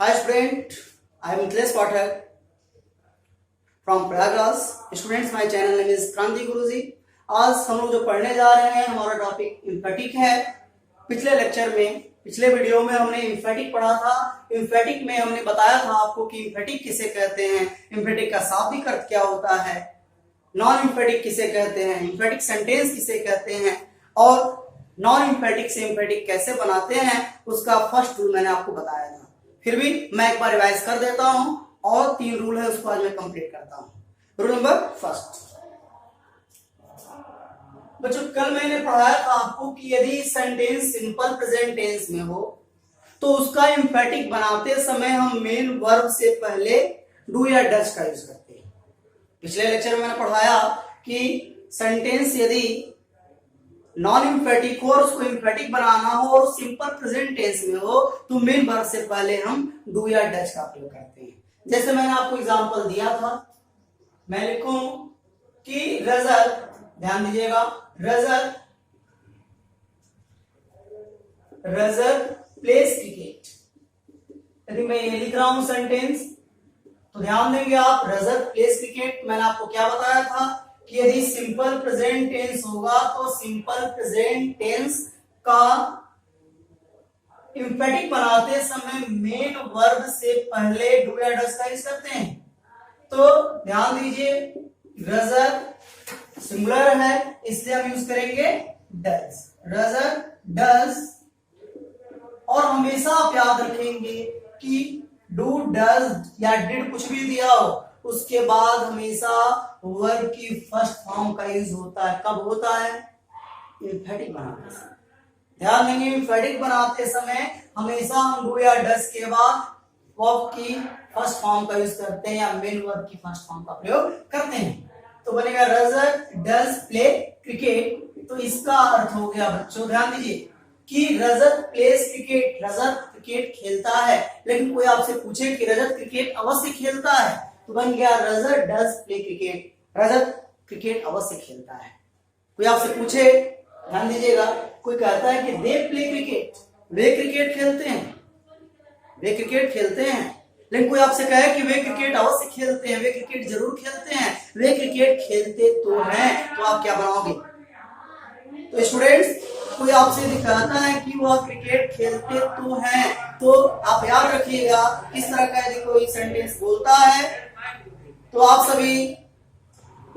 Hi student, I am Nikhilesh Pathak from Prayagraj. Students, my channel name is क्रांति गुरुजी। आज हम लोग जो पढ़ने जा रहे हैं हमारा टॉपिक इम्फेटिक है। पिछले वीडियो में हमने इम्फेटिक पढ़ा था। इम्फेटिक में हमने बताया था आपको कि इम्फेटिक किसे कहते हैं, इम्फेटिक का शाब्दिक अर्थ क्या होता है, नॉन इम्फेटिक किसे कहते हैं, इम्फेटिक सेंटेंस किसे कहते हैं और नॉन इम्फेटिक से इम्फेटिक कैसे बनाते हैं, उसका फर्स्ट रूल मैंने आपको बताया था। फिर भी मैं एक बार रिवाइज कर देता हूं और 3 रूल है उसको आज मैं कंप्लीट करता हूं। रूल नंबर फर्स्ट, बच्चों कल मैंने पढ़ाया था आपको कि यदि सेंटेंस सिंपल प्रेजेंट टेंस में हो तो उसका इम्फेटिक बनाते समय हम मेन वर्ब से पहले डू या डज का यूज करते हैं। पिछले लेक्चर में मैंने पढ़ाया कि सेंटेंस यदि नॉन इम्फेटिक हो और उसको इम्फेटिक बनाना हो और सिंपल प्रेजेंट टेंस में हो तो मेन वर्ब से पहले हम डू या डज का प्रयोग करते हैं। जैसे मैंने आपको एग्जांपल दिया था, मैं लिखूं कि रजत, ध्यान दीजिएगा, रजत प्लेस क्रिकेट। यदि मैं ये लिख रहा हूं सेंटेंस तो ध्यान देंगे आप, रजत प्लेस क्रिकेट। मैंने आपको क्या बताया था कि यदि सिंपल प्रेजेंट टेंस होगा तो सिंपल प्रेजेंट टेंस का इम्फेटिक बनाते समय मेन वर्ब से पहले डू या डज का यूज करते हैं। तो ध्यान दीजिए, रजत सिंगुलर है इसलिए हम यूज करेंगे डज, रजत डज। और हमेशा आप याद रखेंगे कि डू डज या डिड कुछ भी दिया हो उसके बाद हमेशा वर्ब की फर्स्ट फॉर्म का यूज होता है। कब होता है? इम्फेटिक बनाते समय। ध्यान देंगे, इम्फेटिक बनाते समय हमेशा हम डू या डज के बाद वर्ब की फर्स्ट फॉर्म का यूज करते हैं या मेन वर्ब की फर्स्ट फॉर्म का प्रयोग करते हैं। तो बनेगा रजत डज प्ले क्रिकेट। तो इसका अर्थ हो गया बच्चों, ध्यान दीजिए कि रजत प्लेस क्रिकेट, रजत क्रिकेट खेलता है। लेकिन कोई आपसे पूछे कि रजत क्रिकेट अवश्य खेलता है तो बन गया Rajat does play cricket, Rajat cricket अवश्य खेलता है। कोई आपसे पूछे, ध्यान दीजिएगा, कोई कहता है कि they play cricket, way cricket खेलते हैं, वे क्रिकेट खेलते हैं। लेकिन कोई आपसे कहे कि वे क्रिकेट अवश्य खेलते हैं, वे क्रिकेट जरूर खेलते हैं, वे क्रिकेट खेलते तो हैं, तो आप क्या बनाओगे? तो स्टूडेंट्स, कोई आपसे दिखाता है कि वह क्रिकेट खेलते तो हैं तो आप याद रखिएगा किस तरह का यदि कोई सेंटेंस बोलता है तो आप सभी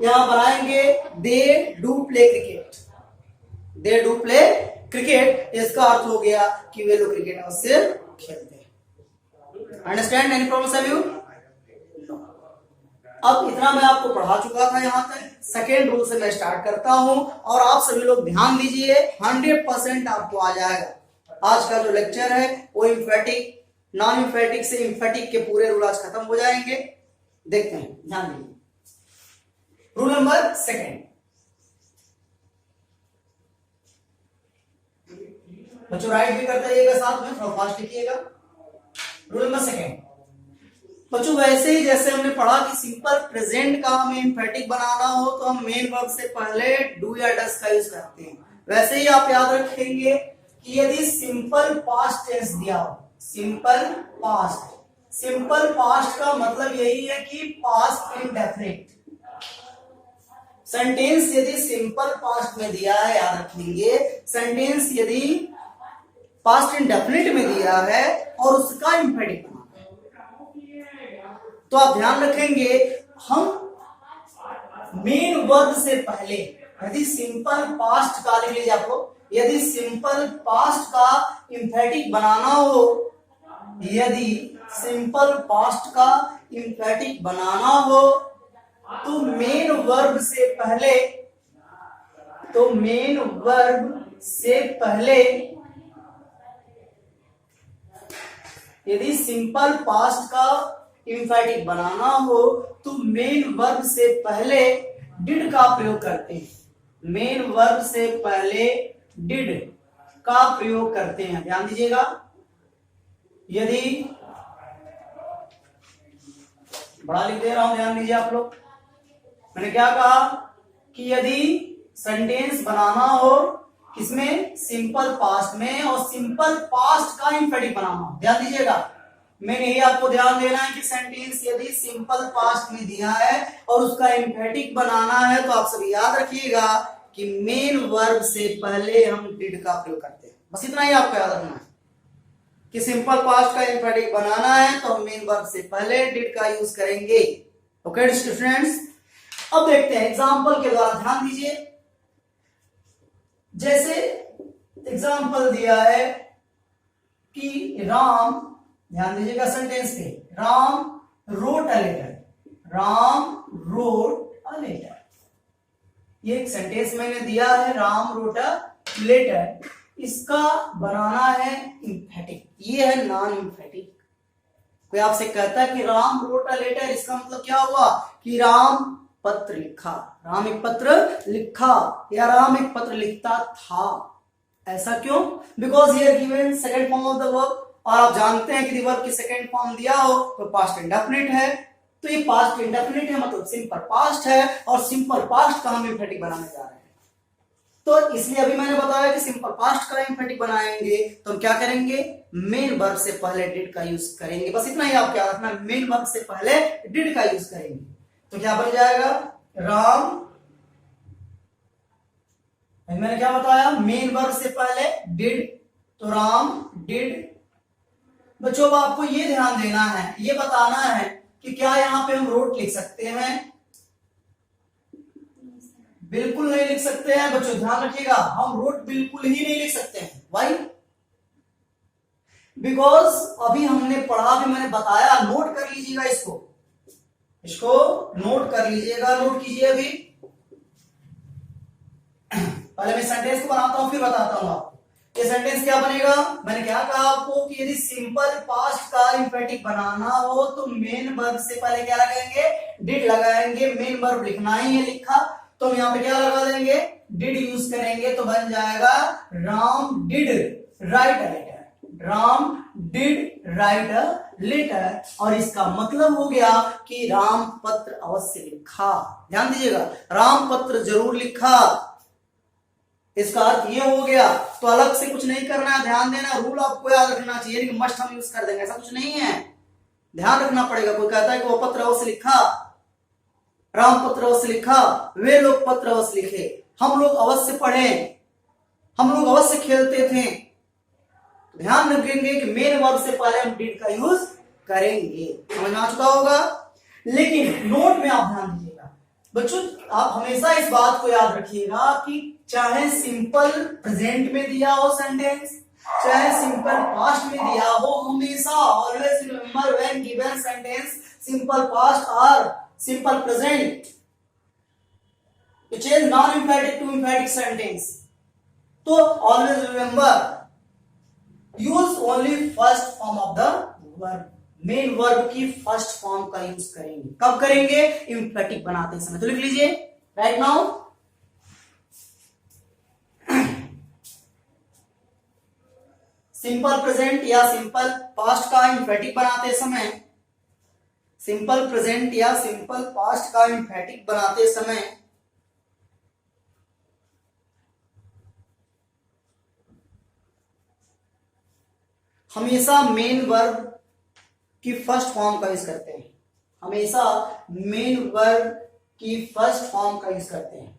यहां बनाएंगे they do play cricket, they do play cricket. इसका अर्थ हो गया कि वे लोग क्रिकेट अवश्य खेलते हैं। Understand? Any problem have you? No. अब इतना मैं आपको पढ़ा चुका था यहां तक। सेकेंड रूल से मैं स्टार्ट करता हूं और आप सभी लोग ध्यान दीजिए, 100% आपको आ जाएगा। आज का जो लेक्चर है वो इम्फेटिक नॉन इम्फेटिक से इम्फेटिक के पूरे रूल आज खत्म हो जाएंगे। देखते हैं, ध्यान दीजिए। रूल नंबर सेकेंड, बच्चों राइट भी करते रहिएगा, साथ में थोड़ा फास्ट लिखिएगा। रूल नंबर सेकेंड, बच्चों वैसे ही जैसे हमने पढ़ा कि सिंपल प्रेजेंट का हमें इम्फेटिक बनाना हो तो हम मेन वर्ब से पहले डू या डज का यूज करते हैं। वैसे ही आप याद रखेंगे कि यदि सिंपल पास्ट टेंस दिया हो, सिंपल पास्ट का मतलब यही है कि पास्ट इंडेफिनिट। सेंटेंस यदि सिंपल पास्ट में दिया है, याद रखेंगे, सेंटेंस यदि पास्ट इंडेफिनिट में दिया है और उसका इम्फेटिक बना तो आप ध्यान रखेंगे हम मेन वर्ब से पहले, यदि सिंपल पास्ट का लिख लीजिए आप लोग, यदि सिंपल पास्ट का इम्फेटिक बनाना हो, यदि सिंपल पास्ट का इम्फेटिक बनाना हो तो मेन वर्ब से पहले, तो मेन वर्ब से पहले, यदि सिंपल पास्ट का इम्फेटिक बनाना हो तो मेन वर्ब से पहले डिड का प्रयोग करते हैं, मेन वर्ब से पहले डिड का प्रयोग करते हैं। ध्यान दीजिएगा, यदि बड़ा लिख दे रहा हूं, ध्यान दीजिए आप लोग, मैंने क्या कहा कि यदि सेंटेंस बनाना हो किसमें? सिंपल पास्ट में, और सिंपल पास्ट का इम्फेटिक बनाना हो। ध्यान दीजिएगा, मेन यही आपको ध्यान देना है कि सेंटेंस यदि सिंपल पास्ट में दिया है और उसका एम्फेटिक बनाना है तो आप सभी याद रखिएगा कि मेन वर्ब से पहले हम डिड का प्रयोग करते हैं। बस इतना ही आपको याद रखना है कि सिंपल पास्ट का एम्फेटिक बनाना है तो हम मेन वर्ब से पहले डिड का यूज करेंगे। ओके स्टूडेंट्स, अब देखते हैं एग्जांपल के द्वारा, ध्यान दीजिए। जैसे एग्जांपल दिया है कि राम, ध्यान दीजिएगा सेंटेंस पे, Ram wrote a letter, Ram wrote a letter. ये एक सेंटेंस मैंने दिया है, राम रोट अ लेटर, इसका बनाना है एम्फेटिक, ये है नॉन एम्फेटिक। कोई आपसे कहता है कि राम रोट अ लेटर, इसका मतलब क्या हुआ कि राम पत्र लिखा, राम एक पत्र लिखा या राम एक पत्र लिखता था। ऐसा क्यों? Because here given second form of the verb, और आप जानते हैं कि वर्ब की सेकंड फॉर्म दिया हो तो पास्ट इंडेफिनिट है, तो ये पास्ट इंडेफिनिट है मतलब सिंपल पास्ट है, और सिंपल पास्ट का हम एम्फेटिक बनाने जा रहे हैं। तो इसलिए अभी मैंने बताया कि सिंपल पास्ट का एम्फेटिक बनाएंगे तो हम क्या करेंगे, मेन वर्ब से पहले डिड का यूज करेंगे। बस इतना ही आपको याद रखना, मेन वर्ब से पहले डिड का यूज करेंगे। तो क्या बन जाएगा, राम, मैंने क्या बताया, मेन वर्ब से पहले डिड, तो राम डिड। बच्चों अब आपको ये ध्यान देना है, ये बताना है कि क्या यहां पे हम रोट लिख सकते हैं? बिल्कुल नहीं लिख सकते हैं बच्चों, ध्यान रखिएगा, हम रोट बिल्कुल ही नहीं लिख सकते हैं। व्हाई? बिकॉज अभी हमने पढ़ा, भी मैंने बताया, नोट कर लीजिएगा इसको, इसको नोट कर लीजिएगा, नोट कीजिए अभी। पहले मैं सेंटेंस को बनाता हूं फिर बताता हूं आपको ये सेंटेंस क्या बनेगा। मैंने क्या कहा आपको कि यदि सिंपल पास्ट का एम्फेटिक बनाना हो तो मेन वर्ब से पहले क्या लगाएंगे, डिड लगाएंगे। मेन वर्ब लिखना ही है, लिखा, तो हम यहाँ पे क्या लगा देंगे, डिड यूज करेंगे, तो बन जाएगा Ram did write a letter, Ram did write a letter, और इसका मतलब हो गया कि राम पत्र अवश्य लिखा। ध्यान दीजिएगा, राम पत्र जरूर लिखा, इसका अर्थ ये हो गया। तो अलग से कुछ नहीं करना है, ध्यान देना, रूल आपको याद रखना चाहिए कि मस्ट हम यूज कर देंगे, ऐसा कुछ नहीं है, ध्यान रखना पड़ेगा। कोई कहता है कि वो पत्र अवश्य लिखा, राम पत्र अवश्य लिखा, वे लोग पत्र अवश्य लिखे, हम लोग अवश्य पढ़े, हम लोग अवश्य खेलते थे। ध्यान रखेंगे कि मेन वर्ब से पहले हम डिड का यूज करेंगे, समझ में आ चुका होगा। लेकिन नोट में आप ध्यान दीजिएगा बच्चों, आप हमेशा इस बात को याद रखिएगा कि चाहे सिंपल प्रेजेंट में दिया हो सेंटेंस, चाहे सिंपल पास्ट में दिया हो, हमेशा always remember when given sentence simple past और simple present to change non-emphatic to emphatic sentence, तो always remember use only first form of the verb, main verb की फर्स्ट फॉर्म का use करेंगे। कब करेंगे, एम्फेटिक बनाते समय। तो लिख लीजिए राइट नाउ, सिंपल प्रेजेंट या सिंपल पास्ट का एम्फेटिक बनाते समय, सिंपल प्रेजेंट या सिंपल पास्ट का एम्फेटिक बनाते समय हमेशा मेन वर्ब की फर्स्ट फॉर्म का यूज करते हैं, हमेशा मेन वर्ब की फर्स्ट फॉर्म का यूज करते हैं।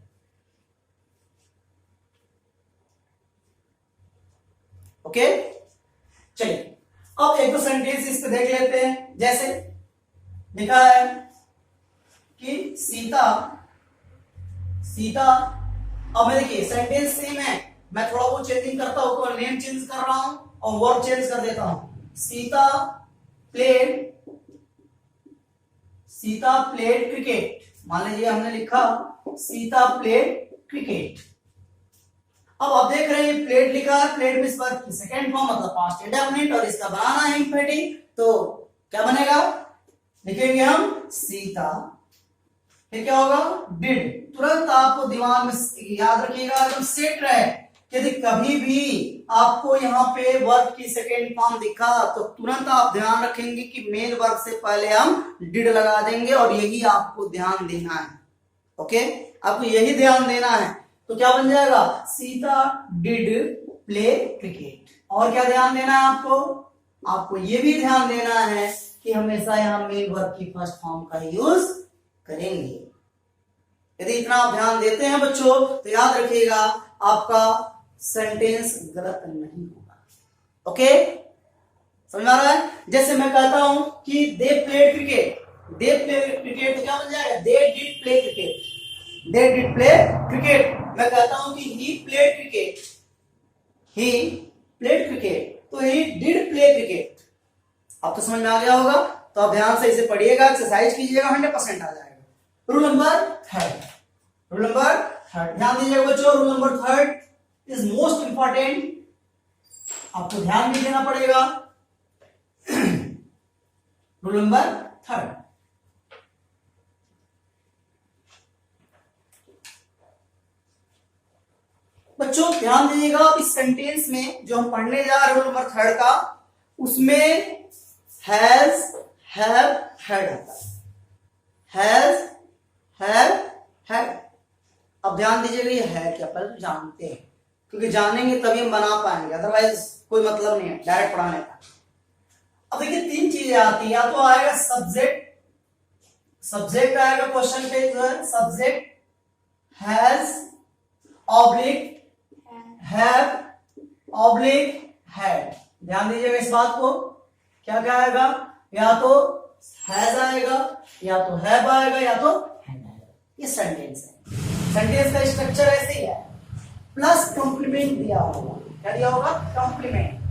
ओके, चलिए अब एक दो सेंटेंस इस पे देख लेते हैं। जैसे लिखा है कि सीता, सीता, अब मैं देखिए सेंटेंस सेम है, मैं थोड़ा बहुत चेंजिंग करता हूं, तो नेम चेंज कर रहा हूं और वर्ब चेंज कर देता हूं। Sita played, Sita played cricket, मान लीजिए हमने लिखा सीता प्लेड क्रिकेट। अब आप देख रहे हैं प्लेड लिखा है, प्लेड में इस बार की सेकंड फॉर्म मतलब पास्ट इंडेफिनिट, और इसका बनाना है एम्फेटिक, तो क्या बनेगा, लिखेंगे हम सीता, फिर क्या होगा डिड। तुरंत आपको दिमाग में याद रखिएगा, एकदम सेट रहे, यदि कभी भी आपको यहाँ पे वर्ब की सेकेंड फॉर्म दिखा तो तुरंत आप ध्यान रखेंगे कि मेन वर्ब से पहले हम डिड लगा देंगे, और यही आपको ध्यान देना है। ओके, आपको यही ध्यान देना है। तो क्या बन जाएगा, सीता डिड प्ले क्रिकेट। और क्या ध्यान देना है आपको, आपको ये भी ध्यान देना है कि हमेशा यहां मेन वर्ब की फर्स्ट फॉर्म का यूज करेंगे। यदि इतना आप ध्यान देते हैं बच्चों तो याद रखिएगा आपका सेंटेंस गलत नहीं होगा। ओके, समझ आ रहा है? जैसे मैं कहता हूं कि they played cricket, they play cricket तो क्या बन जाएगा? They did play cricket, they did play cricket. मैं कहता हूं कि he played cricket, he played cricket, तो ही डिड प्ले क्रिकेट। अब तो समझ में आ गया होगा, तो आप ध्यान से इसे पढ़िएगा, एक्सरसाइज कीजिएगा, 100% आ जाएगा। Rule number third, rule number third ध्यान दीजिएगा बच्चों। Rule number third is most important, आपको ध्यान भी देना पड़ेगा। रूल नंबर थर्ड, बच्चों ध्यान दीजिएगा इस सेंटेंस में जो हम पढ़ने जा रहे हैं रूल नंबर थर्ड का, उसमें हैज, हैव, हैड आता है। Has, have, had. अब ध्यान दीजिएगा ये है क्या, पहले जानते हैं, क्योंकि जानेंगे तभी हम बना पाएंगे, अदरवाइज कोई मतलब नहीं है डायरेक्ट पढ़ाने का। अब देखिए 3 चीजें आती है, या तो आएगा सब्जेक्ट, सब्जेक्ट आएगा क्वेश्चन पे जो है subject, has oblique have oblique had. ध्यान दीजिएगा इस बात को, क्या क्या आएगा, या तो हैज आएगा, या तो हैव आएगा, या तो हैड आएगा। ये सेंटेंस है, सेंटेंस का स्ट्रक्चर ऐसे ही है। प्लस कंप्लीमेंट दिया होगा, क्या दिया होगा? कंप्लीमेंट।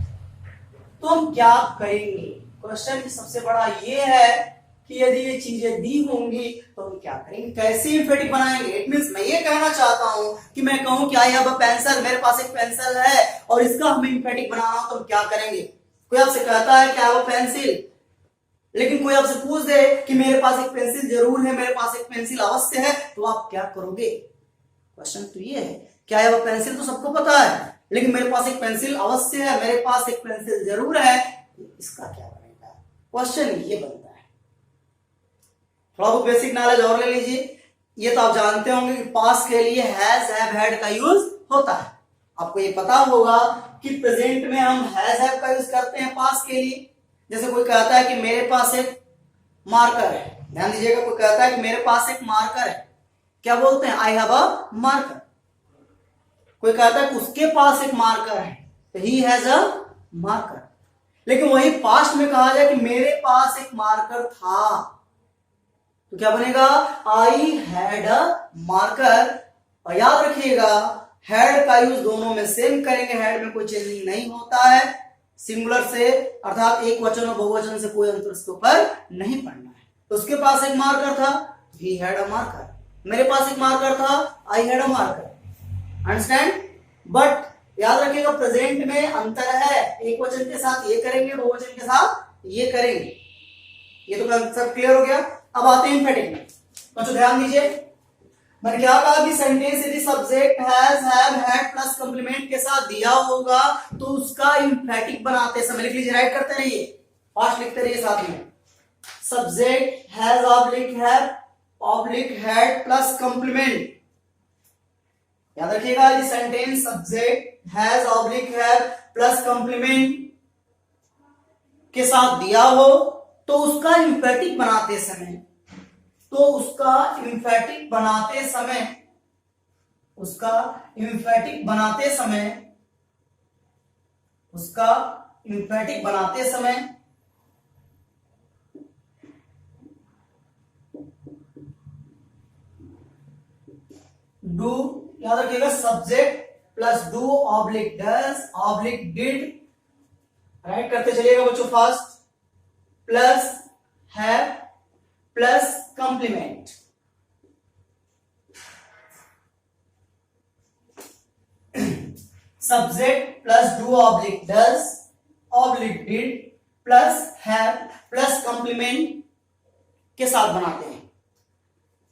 तो हम क्या करेंगे? क्वेश्चन सबसे बड़ा ये है कि यदि ये चीजें दी होंगी तो हम क्या करेंगे, कैसे इंफेटिक बनाएंगे। इट मींस मैं ये कहना चाहता हूं कि मैं कहूं कि आई हैव अ पेंसिल, मेरे पास एक पेंसिल है और इसका हमें इंफेटिक बनाना हो तो हम क्या करेंगे। कोई आपसे कहता है कि आई हैव अ पेंसिल, लेकिन कोई आपसे पूछ दे कि मेरे पास एक पेंसिल जरूर है, मेरे पास एक पेंसिल अवश्य है, तो आप क्या करोगे? क्वेश्चन तो ये है, क्या है वो पेंसिल तो सबको पता है, लेकिन मेरे पास एक पेंसिल अवश्य है, मेरे पास एक पेंसिल जरूर है, इसका क्या बनेगा? क्वेश्चन ये बनता है। थोड़ा बहुत बेसिक नॉलेज और ले लीजिए। ये तो आप जानते होंगे कि पास्ट के लिए हैज, हैव, हैड का यूज होता है। आपको ये पता होगा कि प्रेजेंट में हम हैज, हैव का यूज करते हैं पास्ट के लिए। जैसे कोई कहता है कि मेरे पास एक मार्कर है, ध्यान दीजिएगा, कोई कहता है कि मेरे पास एक मार्कर है, क्या बोलते हैं? I have a marker. कोई कहता है कि उसके पास एक मार्कर है, तो ही हैज अ मार्कर। लेकिन वही पास्ट में कहा जाए कि मेरे पास एक मार्कर था, तो क्या बनेगा? I had a marker. और याद रखिएगा हैड का यूज दोनों में सेम करेंगे, हैड में कोई चेंजिंग नहीं होता है। सिंगुलर से अर्थात एक वचन और बहुवचन से कोई अंतर इसके ऊपर नहीं पड़ना है। तो उसके पास एक मार्कर था, ही हैड अ मार्कर। मेरे पास एक मार्कर था, I had a marker. Understand? But याद रखिएगा प्रेजेंट में अंतर है, एक वचन के साथ ये करेंगे, बहुवचन के साथ ये करेंगे। ये तो कंसेप्ट क्लियर हो गया। अब आते हैं इंफेटिक में। बच्चों ध्यान दीजिए, मैंने क्या कहा कि सेंटेंस यदि subject has, have, had plus complement के साथ दिया होगा तो उसका इंफेटिक बनाते समय, लिख लीजिए, राइट करते रहिए, फास्ट लिखते रहिए साथ में। Subject has oblique have oblique had plus complement. याद रखिएगा ये sentence subject has oblique have plus complement के साथ दिया हो तो उसका इंफेटिक बनाते समय, तो उसका इंफेटिक बनाते समय, उसका इंफेटिक बनाते समय, उसका इंफेटिक बनाते समय डू, याद रखिएगा subject plus do oblique does oblique did, right करते चलिएगा बच्चों fast, plus have plus complement. Subject plus do oblique does oblique did plus have plus complement के साथ बनाते हैं।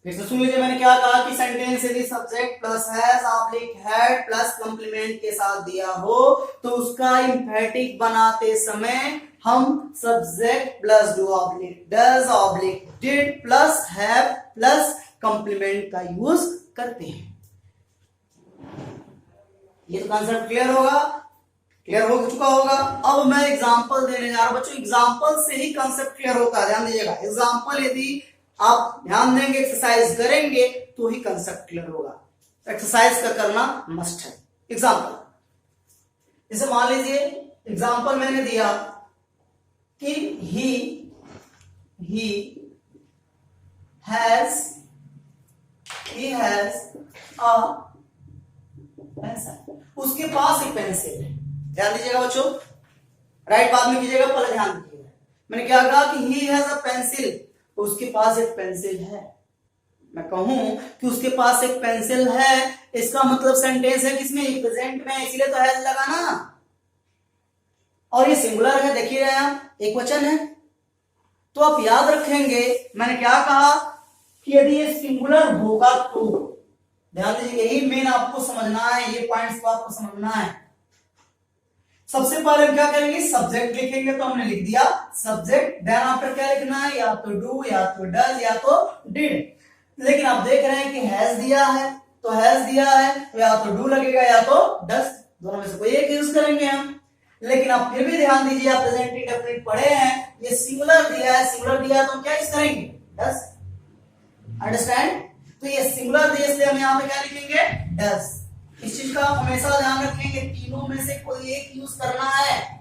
फिर से सुन लीजिए, मैंने क्या कहा कि सेंटेंस यदि subject plus has oblique had plus complement के साथ दिया हो तो उसका इंफेटिक बनाते समय हम subject plus do oblique does oblique did plus have plus complement का यूज करते हैं। ये तो कॉन्सेप्ट क्लियर होगा। क्लियर हो चुका होगा। अब मैं एग्जांपल देने जा रहा हूं बच्चों, एग्जांपल से ही कंसेप्ट क्लियर होता है, ध्यान दीजिएगा। एग्जांपल यदि आप ध्यान देंगे, एक्सरसाइज करेंगे तो ही कंसेप्ट क्लियर होगा। एक्सरसाइज का करना मस्ट है। एग्जांपल, जैसे मान लीजिए एग्जांपल मैंने दिया कि he has a पेंसिल, उसके पास एक पेंसिल है। ध्यान दीजिएगा बच्चों, राइट बाद में कीजिएगा, पहले ध्यान दीजिएगा। मैंने क्या कहा कि he has a pencil, तो उसके पास एक पेंसिल है। मैं कहूं कि उसके पास एक पेंसिल है, इसका मतलब सेंटेंस है किसमें, प्रेजेंट में, इसीलिए तो हैज लगाना। और ये सिंगुलर है, देखिए आप, एक वचन है। तो आप याद रखेंगे मैंने क्या कहा कि यदि ये सिंगुलर होगा तो, ध्यान दीजिए, यही मेन आपको समझना है, ये पॉइंट्स को आपको समझना है। सबसे पहले हम क्या करेंगे, सब्जेक्ट लिखेंगे, तो हमने लिख दिया सब्जेक्ट। देन आफ्टर क्या लिखना है, या तो डू, या तो डज, या तो डिड। लेकिन आप देख रहे हैं कि हैज दिया है, तो हैज दिया है तो या तो डू लगेगा या तो डज, दोनों में से कोई एक यूज करेंगे हम। लेकिन आप फिर भी ध्यान दीजिए, आप प्रेजेंट इंडेफिनिट पढ़े हैं, ये सिंगुलर दिया है, सिंगुलर दिया है तो हम क्या यूज करेंगे, डज। अंडरस्टैंड। तो ये सिंगुलर दिया इसलिए हम यहाँ पे क्या लिखेंगे, डज। इस चीज का आप हमेशा ध्यान रखेंगे, तीनों में से कोई एक यूज करना है।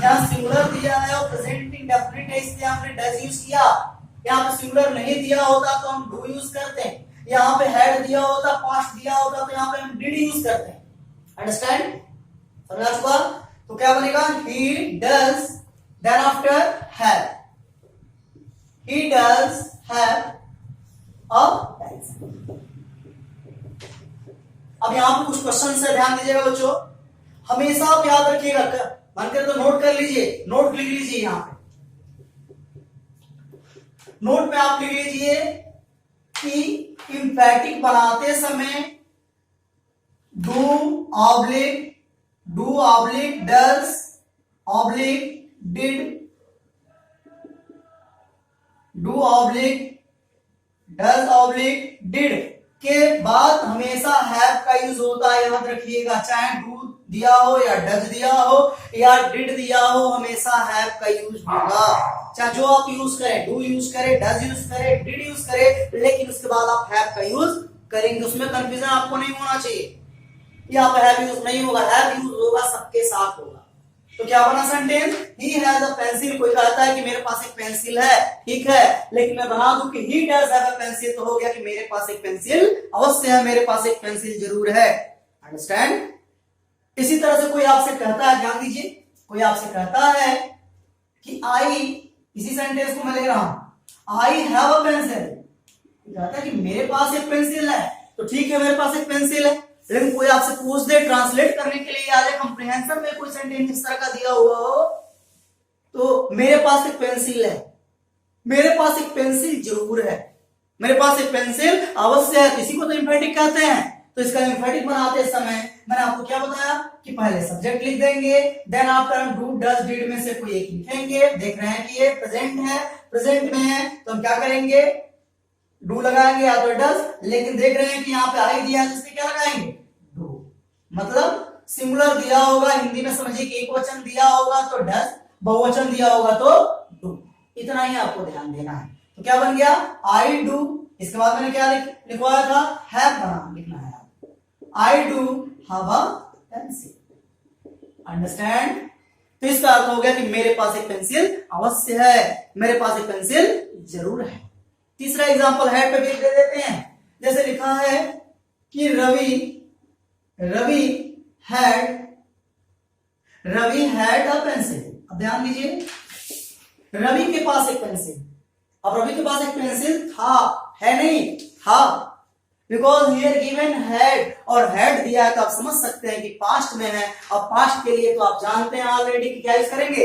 यहाँ सिंगुलर दिया है और प्रेजेंट इंडेफिनिट है, इसलिए हमने डज यूज किया। यहाँ पे सिंगुलर नहीं दिया होता तो हम डू यूज करते हैं। यहाँ पे हैड दिया होता, पास्ट दिया होता, तो यहाँ पे हम डिड यूज करते हैं। अंडरस्टैंड, समझा चुका। तो क्या बनेगा, he does, then after have, he does have a pencil। अब यहां पे कुछ क्वेश्चन है, ध्यान दीजिएगा बच्चों, हमेशा आप याद रखिएगा, मन करे तो नोट कर लीजिए, नोट लिख लीजिए। यहां पे नोट में आप लिख लीजिए कि इंपैटिक बनाते समय do oblique does oblique did, do oblique does oblique did के बाद हमेशा हैव का यूज होता है, याद रखिएगा। चाहे डू दिया हो या डज दिया हो या डिड दिया हो, हमेशा हैव का यूज होगा। चाहे जो आप यूज करें, डू यूज करें, डज यूज करें, डिड यूज करें, लेकिन उसके बाद आप हैव का यूज करेंगे। उसमें कंफ्यूजन आपको नहीं होना चाहिए। यहाँ पे हैव यूज नहीं होगा, हैव यूज होगा, सबके साथ होगा। तो क्या बना sentence, he has a pencil. कोई कहता है कि मेरे पास एक पेंसिल है, ठीक है, लेकिन मैं बना दूं कि he does have a pencil, तो हो गया कि मेरे पास एक पेंसिल अवश्य है, मेरे पास एक पेंसिल जरूर है। अंडरस्टैंड। इसी तरह से कोई आपसे कहता है, ध्यान दीजिए, कोई आपसे कहता है कि आई, इसी सेंटेंस को मैं ले रहा हूं, आई हैव अ पेंसिल। कहता है कि मेरे पास एक पेंसिल है, तो ठीक है, मेरे पास एक पेंसिल है। लेकिन कोई आपसे पूछ दे ट्रांसलेट करने के लिए, या कंप्रिहेंशन में कोई सेंटेंस इस तरह का दिया हुआ हो, तो मेरे पास एक पेंसिल है, मेरे पास एक पेंसिल जरूर है, मेरे पास एक पेंसिल अवश्य है, इसी को तो इंफेटिक कहते हैं। तो इसका इंफेटिक बनाते समय मैंने आपको क्या बताया कि पहले सब्जेक्ट लिख देंगे, देन आफ्टर हम डू डज डिड में से कोई एक लिखेंगे। देख रहे हैं कि ये प्रेजेंट है, प्रेजेंट में है, तो हम क्या करेंगे, डू लगाएंगे या तो डज। लेकिन देख रहे हैं कि यहाँ पे आई दिया है, जिससे क्या लगाएंगे, डू। मतलब सिंगुलर दिया होगा, हिंदी में समझिए कि एक वचन दिया होगा तो डज, बहुवचन दिया होगा तो डू। इतना ही आपको ध्यान देना है। तो क्या बन गया, आई डू। इसके बाद मैंने क्या लिखवाया था, हैव बना लिखना है। I do have a pencil. Understand. तो इसका अर्थ हो गया कि मेरे पास एक पेंसिल अवश्य है, मेरे पास एक पेंसिल जरूर है। तीसरा एग्जांपल हैड पे भी दे देते हैं। जैसे लिखा है कि रवि हैड अ पेंसिल। अब ध्यान दीजिए, रवि के पास एक पेंसिल, अब रवि के पास एक पेंसिल था, है नहीं, था, बिकॉज हियर गिवन हैड, और हैड दिया है तो आप समझ सकते हैं कि पास्ट में है। अब पास्ट के लिए तो आप जानते हैं ऑलरेडी कि क्या यूज करेंगे,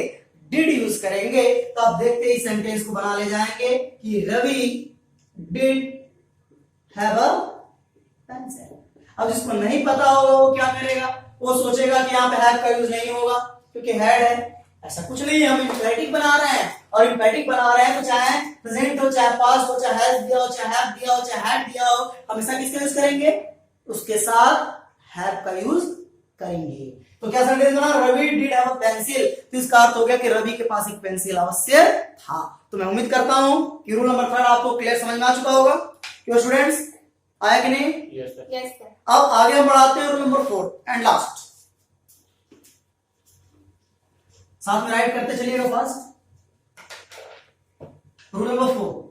डिड यूज करेंगे। तो आप देखते ही सेंटेंस को बना ले जाएंगे कि Ravi did have a pencil. अब जिसको नहीं पता होगा वो क्या करेगा, वो सोचेगा कि यहाँ पे हैव का यूज नहीं होगा क्योंकि हैड है। ऐसा कुछ नहीं है, हम इंपैटिक बना रहे हैं, और इंपैटिक बना रहे हैं तो चाहे प्रेजेंट हो, चाहे पास्ट हो, चाहे हैज दिया हो, चाहे हैव दिया हो, चाहे हैड दिया हो, हमेशा किसका यूज करेंगे, उसके साथ हैव का यूज करेंगे। तो क्या सेंटेंस बना, Ravi did have a pencil, तो इसका अर्थ हो गया कि रवि के पास एक पेंसिल अवश्य था। तो मैं उम्मीद करता हूं कि रूल नंबर 3 आपको क्लियर समझ में आ चुका होगा। क्यों स्टूडेंट्स, आया कि नहीं? Yes sir. Yes sir. अब आगे हम बढ़ाते हैं रूल नंबर 4 एंड लास्ट, साथ में राइट करते चलिएगा फर्स्ट। रूल नंबर 4,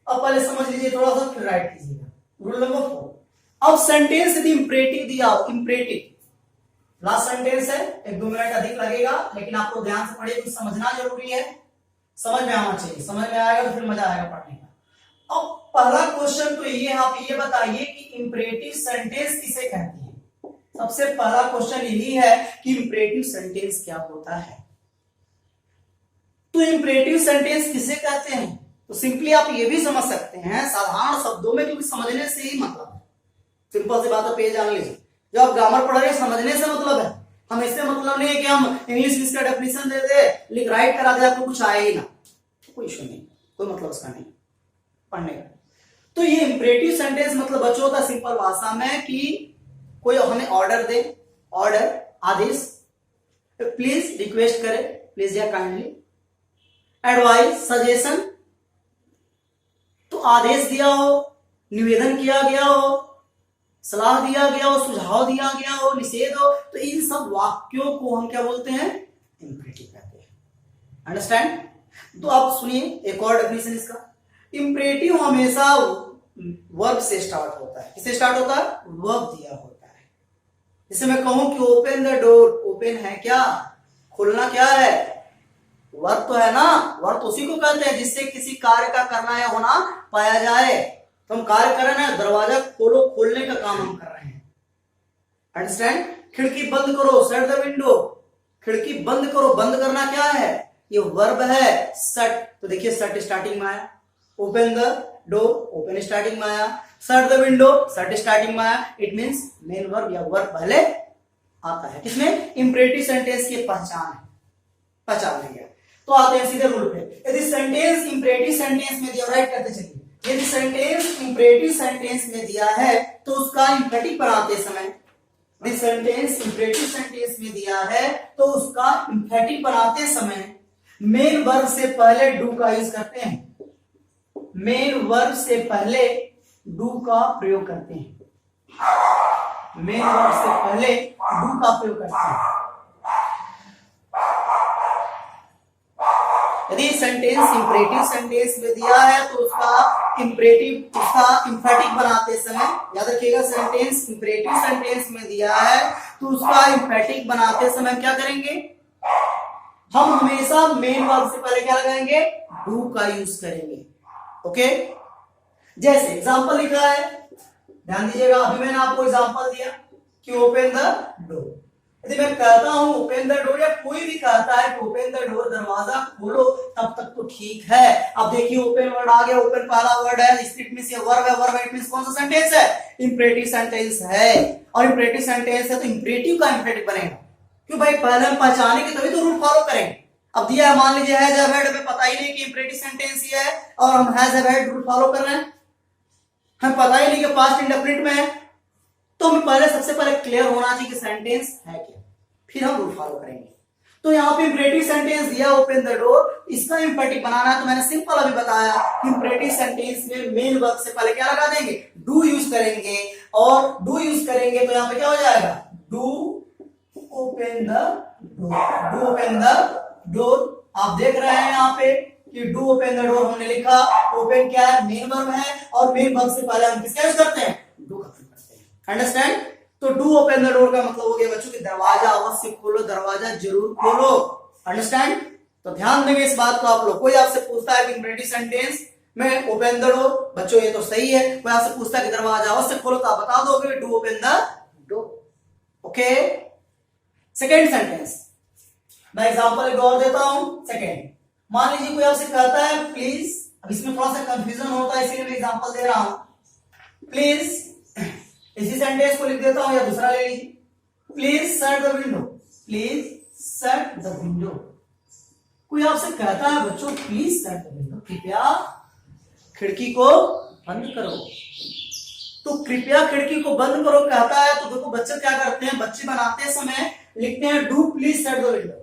अब पहले समझ लीजिए थोड़ा सा फिर राइट कीजिएगा। रूल नंबर 4, अब सेंटेंस यदि इंपरेटिव दिया हो, इंपरेटिव लास्ट सेंटेंस है, 1-2 मिनट अधिक लगेगा लेकिन आपको ध्यान से पढ़िए, कुछ समझना जरूरी है, समझ में आना चाहिए, समझ में आएगा तो फिर मजा आएगा पढ़ने का। अब पहला क्वेश्चन तो ये, आप ये बताइए कि इंपरेटिव सेंटेंस किसे कहते हैं। सबसे पहला क्वेश्चन यही है कि इंपरेटिव सेंटेंस क्या होता है। तो इंपरेटिव सेंटेंस किसे कहते हैं, तो सिंपली आप ये भी समझ सकते हैं साधारण शब्दों में, क्योंकि समझने से ही मतलब है। सिंपल सी बात है, पेज जान लीजिए। जब आप ग्रामर पढ़ रहे हैं समझने से मतलब है, हम इससे मतलब नहीं है कि हम इंग्लिश इसका डेफिनेशन दे दे, लिख राइट करा दे, आपको कुछ आए ही ना, कोई इशू नहीं, कोई मतलब उसका नहीं पढ़ने का। तो ये इंपरेटिव सेंटेंस मतलब बच्चों होता है सिंपल भाषा में कि कोई हमें ऑर्डर दे, ऑर्डर आदेश, प्लीज रिक्वेस्ट करे, प्लीज या काइंडली, एडवाइस सजेशन, तो आदेश दिया हो, निवेदन किया गया हो, सलाह दिया गया हो, सुझाव दिया गया हो, निषेध हो, तो इन सब वाक्यों को हम क्या बोलते हैं, इंपरेटिव कहते हैं। अंडरस्टैंड? तो आप सुनिए एक और डेफिनेशन इसका। इंपरेटिव हमेशा वर्ब से स्टार्ट होता है। किससे स्टार्ट होता है? वर्ब दिया होता है। जैसे मैं कहूं कि ओपन द डोर, ओपन है क्या, खोलना क्या है, वर्ब तो है ना, वर्ब तो उसी को कहते हैं जिससे किसी कार्य का करना या होना पाया जाए। तो हम कार्य कर रहे हैं, दरवाजा खोलो, खोलने का काम हम कर रहे हैं। अंडरस्टैंड? खिड़की बंद करो, शट द विंडो, खिड़की बंद करो, बंद करना क्या है, ये वर्ब है, शट। तो देखिए शट स्टार्टिंग में आया, open the door, open starting में आया, shut the window, shut starting में आया। इट मींस मेन वर्ब या वर्ब पहले आता है। किसमें? इंपरेटिव सेंटेंस की पहचान है। तो आते हैं सीधे रूल पे। यदि सेंटेंस इंपरेटिव सेंटेंस में दिया, राइट करते चलिए, यदि सेंटेंस इंपरेटिव सेंटेंस में दिया है तो उसका इंफेटिव बनाते समय, यदि सेंटेंस इंपरेटिव सेंटेंस में दिया है तो उसका इंफेटिव बनाते समय मेन वर्ब से पहले डू का यूज करते हैं। मेन वर्ब से पहले डू का प्रयोग करते हैं। मेन वर्ब से पहले डू का प्रयोग करते हैं। यदि सेंटेंस इंपरेटिव सेंटेंस में दिया है तो उसका इंफेटिव बनाते समय, याद रखिएगा, सेंटेंस इंपरेटिव सेंटेंस में दिया है तो उसका इंफेटिव बनाते समय क्या करेंगे, हम हमेशा मेन वर्ब से पहले क्या लगाएंगे, डू का यूज करेंगे। ओके, जैसे एग्जांपल लिखा है, ध्यान दीजिएगा, अभी मैंने आपको एग्जांपल दिया कि ओपन द डोर। यदि मैं कहता हूं ओपन द डोर, या कोई भी कहता है कि ओपन द डोर, दरवाजा खोलो, तब तक तो ठीक है। अब देखिए ओपन वर्ड आ गया, ओपन पहला वर्ड है, इट मींस ये वर्ब है, वर्ब इट मींस कौन सा सेंटेंस है, इंपरेटिव सेंटेंस है। और इंपरेटिव सेंटेंस है तो इंपरेटिव का इंफेटिव बनेगा। क्यों भाई, पहले हम पहचानेंगे तभी तो रूल फॉलो करेंगे। अब दिया है, मान लीजिए हैज हैव हैड, हमें पता ही नहीं कि इंपरेटिव सेंटेंस ही है और हम has have had rule follow कर रहे हैं, हमें पता ही नहीं कि पास्ट इंडेफिनिट में है, तो हमें पहले सबसे पहले क्लियर होना चाहिए कि सेंटेंस है क्या, फिर हम रूल फॉलो करेंगे। तो यहाँ पे इंपरेटिव सेंटेंस दिया ओपन द डोर, इसका इंफेटिव बनाना है तो मैंने सिंपल अभी बताया कि इंपरेटिव सेंटेंस में मेन वर्ब से पहले क्या लगा देंगे, डू यूज करेंगे। और डू यूज करेंगे तो यहाँ पे क्या हो जाएगा, do open the door, do open the door. आप देख रहे हैं यहाँ पे कि डू ओपन द डोर हमने लिखा, ओपन क्या है, मेन वर्ब है, और मेन वर्ब से पहले हम किसका यूज करते हैं, डू का यूज करते हैं। अंडरस्टैंड? तो डू ओपन द डोर का मतलब हो गया बच्चों कि दरवाजा अवश्य खोलो, दरवाजा जरूर खोलो। अंडरस्टैंड? तो ध्यान देंगे इस बात को आप लोग। कोई आपसे पूछता है कि इंपरेटिव सेंटेंस में ओपन द डोर, बच्चों ये तो सही है। कोई आपसे पूछता है कि दरवाजा अवश्य खोलो, तो आप बता दोगे do open the door. Okay, second sentence मैं एग्जांपल एक और देता हूं। सेकेंड, मान लीजिए कोई आपसे कहता है प्लीज, अब इसमें थोड़ा सा कंफ्यूजन होता है इसलिए मैं एग्जांपल दे रहा हूं। प्लीज, इसी सेंटेंस को लिख देता हूं या दूसरा ले लीजिए, please shut the window, please shut the window. कोई आपसे कहता है बच्चों प्लीज शट द विंडो, कृपया खिड़की को बंद करो। तो कृपया खिड़की को बंद करो कहता है तो देखो बच्चे क्या करते हैं, बच्चे बनाते समय लिखते हैं do please shut the window.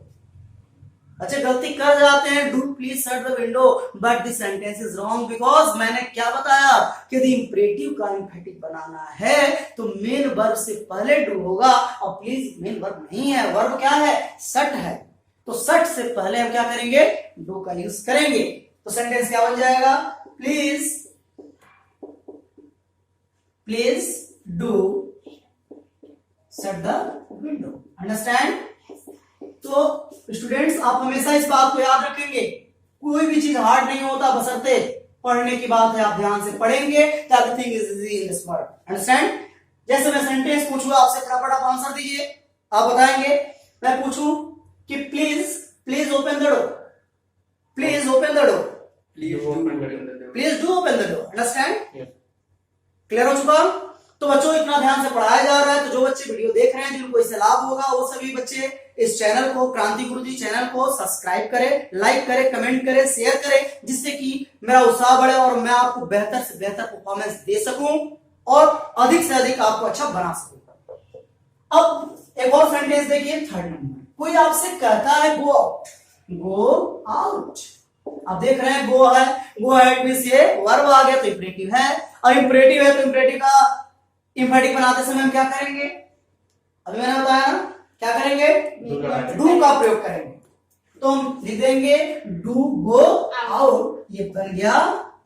बच्चे गलती कर जाते हैं, do please shut the window, but this sentence is wrong because मैंने क्या बताया कि यदि इंपरेटिव का एम्फेटिक बनाना है तो मेन वर्ब से पहले डू होगा, और प्लीज मेन वर्ब नहीं है, वर्ब क्या है, शट है। तो शट से पहले हम क्या करेंगे, डू का यूज करेंगे। तो सेंटेंस क्या बन जाएगा, please do shut the window. Understand. तो स्टूडेंट्स आप हमेशा इस बात को याद रखेंगे, कोई भी चीज हार्ड नहीं होता, बशर्ते पढ़ने की बात है, आप ध्यान से पढ़ेंगे तो everything is easy in this world. Understand. जैसे मैं सेंटेंस पूछूं आपसे, फटाफट आप आंसर दीजिए। आप बताएंगे, मैं पूछूं कि please open the door, please open the door, please do open the door. Understand. Clear हो चुका। तो बच्चों इतना ध्यान से पढ़ाया जा रहा है, तो जो बच्चे वीडियो देख रहे हैं जिनको इससे लाभ होगा वो सभी बच्चे इस चैनल को, क्रांति गुरुजी चैनल को सब्सक्राइब करें, लाइक करें, कमेंट करें, शेयर करें, जिससे कि मेरा उत्साह बढ़े और मैं आपको बेहतर से बेहतर परफॉर्मेंस दे सकूं और अधिक से अधिक आपको अच्छा बना सकूं। अब एक और सेंटेंस देखिए, थर्ड नंबर। कोई आपसे कहता है गो आउट, गो आउट। आप देख रहे हैं गो है, गो हेड मींस ये वर्ब आ गया तो इंपरेटिव है, और इंपरेटिव है तो इंपरेटिव का इंफेटिक बनाते समय हम क्या करेंगे, अभी मैंने बताया ना, क्या करेंगे, डू का प्रयोग करेंगे। तो हम लिख देंगे डू गो आउट, ये बन गया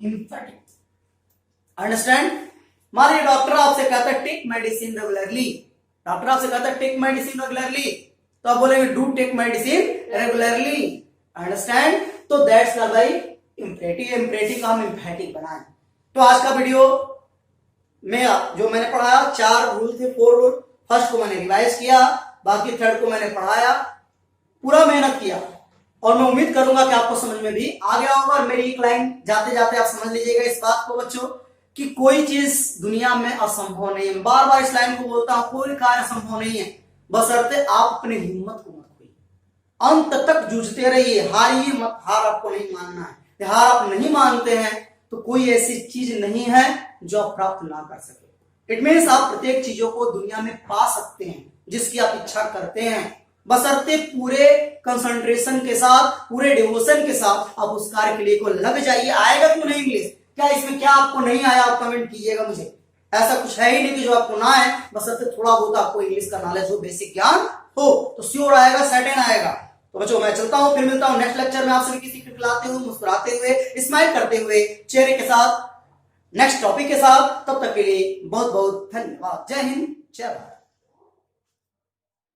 इंफेटिक। अंडरस्टैंड। मान लीजिए डॉक्टर आपसे कहता है टेक मेडिसिन रेगुलरली, डॉक्टर आपसे कहता है टेक मेडिसिन रेगुलरली, तो आप बोलेंगे do take medicine regularly. Understand. तो दैट्स भाई इंपरेटिव, इंपरेटिव का हम इंफेटिक बनाए। तो आज का वीडियो में जो मैंने पढ़ाया 4 रूल थे, 4 रूल। फर्स्ट को मैंने रिवाइज किया, बाकी थर्ड को मैंने पढ़ाया, पूरा मेहनत किया, और मैं उम्मीद करूंगा कि आपको समझ में भी आ गया होगा। और मेरी एक लाइन जाते जाते आप समझ लीजिएगा इस बात को बच्चों, कि कोई चीज दुनिया में असंभव नहीं है। बार बार इस लाइन को बोलता हूं, कोई कार्य असंभव नहीं है, बशर्ते आप अपनी हिम्मत को मत खोइए, अंत तक जूझते रहिए, हारिए मत। हार आपको नहीं मानना है, हार आप नहीं मानते हैं तो कोई ऐसी चीज नहीं है जो आप प्राप्त ना कर सके। इट मीन्स आप प्रत्येक चीजों को दुनिया में पा सकते हैं जिसकी आप इच्छा करते हैं, बशर्ते पूरे कंसंट्रेशन के साथ, पूरे डिवोशन के साथ आप उस कार्य के लिए को लग जाइए। आएगा क्यों नहीं इंग्लिश, क्या इसमें क्या आपको नहीं आया, आप कमेंट कीजिएगा मुझे। ऐसा कुछ है ही नहीं कि जो आपको ना आए, बशर्ते थोड़ा बहुत आपको इंग्लिश का नॉलेज हो, बेसिक ज्ञान हो, तो श्योर आएगा, सर्टेन आएगा। तो बच्चों मैं चलता हूं, फिर मिलता हूं नेक्स्ट लेक्चर में आप सभी किसी खिलाते हुए, मुस्कुराते हुए, स्माइल करते हुए चेहरे के साथ, नेक्स्ट टॉपिक के साथ। तब तक के लिए बहुत बहुत धन्यवाद। जय हिंद, जय भारत।